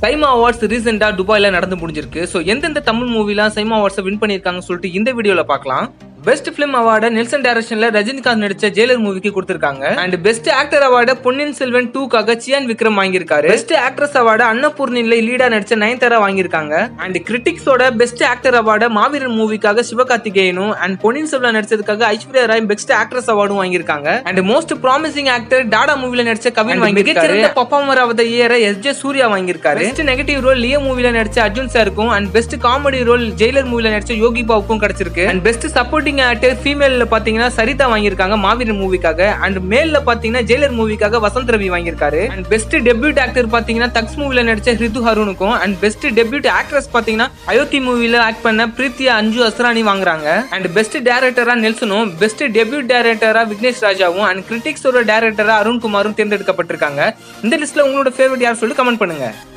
SIMA awards ரீசெண்டா துபாயில நடந்து முடிஞ்சிருக்கு. சோ எந்தெந்த தமிழ் மூவிலாம் சைமா அவார்ட்ஸ் வின் பண்ணிருக்காங்கன்னு சொல்லிட்டு இந்த வீடியோல பார்க்கலாம். பெஸ்ட் பிலிம் அவார்டை நெல்சன் டைரக்ஷன்ல ரஜினிகாந்த் நடிச்ச ஜெயிலர் மூவிக்கு கொடுத்திருக்காங்க. அண்ட் பெஸ்ட் ஆக்டர் அவார்டை பொன்னியின் செல்வன் 2க்காக சியான் விக்ரம் வாங்கியிருக்காரு. பெஸ்ட் ஆக்ட்ரஸ் அவார்டை அன்னபூர்ணில லீடா நடிச்ச நயன்தாரா வாங்கியிருக்காங்க. அண்ட் கிரிட்டிக்ஸோட பெஸ்ட் ஆக்டர் அவார்டை மாவீரன் மூவிக்காக சிவகார்த்திகேயனும் அண்ட் பொன்னியின் செல்வன் நடிச்சதுக்காக ஐஸ்வர்யா ராய் பெஸ்ட் ஆக்ட்ரஸ் அவார்டும் வாங்கியிருக்காங்க. And most promising actor Dada மூவில நடிச்ச கவின் வாங்கியிருக்காரு. Performer of the year SJ. Suryah வாங்கியிருக்காரு. பெஸ்ட் நெகட்டிவ் ரோல் லியோ மூவில நடிச்ச அர்ஜுன் சாருக்கும் and best comedy role Jailer மூவில நடிச்ச யோகி பாபுக்கும் கிடைச்சிருக்கு. அண்ட் பெஸ்ட் சப்போர்ட்டிங் ஆக்டர் ஃபீமேல்ல பாத்தீங்கன்னா சரிதா வாங்கியிருக்காங்க மாவீரன் மூவிக்காக. அண்ட் மேல்ல பாத்தீங்கன்னா ஜெயிலர் மூவிக்காக வசந்த் ரவி வாங்கியிருக்காரு. அண்ட் பெஸ்ட் டெபியூட் ஆக்டர் பாத்தீங்கன்னா தக்ஸ் மூவில நடிச்ச ஹிருது ஹருனுக்கும் அண்ட் பெஸ்ட் டெபியூட் ஆக்ட்ரஸ் பாத்தீங்கன்னா அயோத்தி மூவில ஆக்ட் பண்ண பிரீத்தியா அஞ்சு அஸ்ரானி வாங்குறாங்க. அண்ட் பெஸ்ட் டைரக்டரா நெல்சனும் பெஸ்ட் டெபியூட் டைரக்டரா விக்னேஷ் ராஜாவும் அண்ட் கிரிட்டிக்ஸோட டைரக்டரா அருண்குமாரும் தேர்ந்தெடுக்கப்பட்டிருக்காங்க. இந்த லிஸ்ட்ல உங்களோட ஃபேவரட் யார் சொல்லி கமெண்ட் பண்ணுங்க.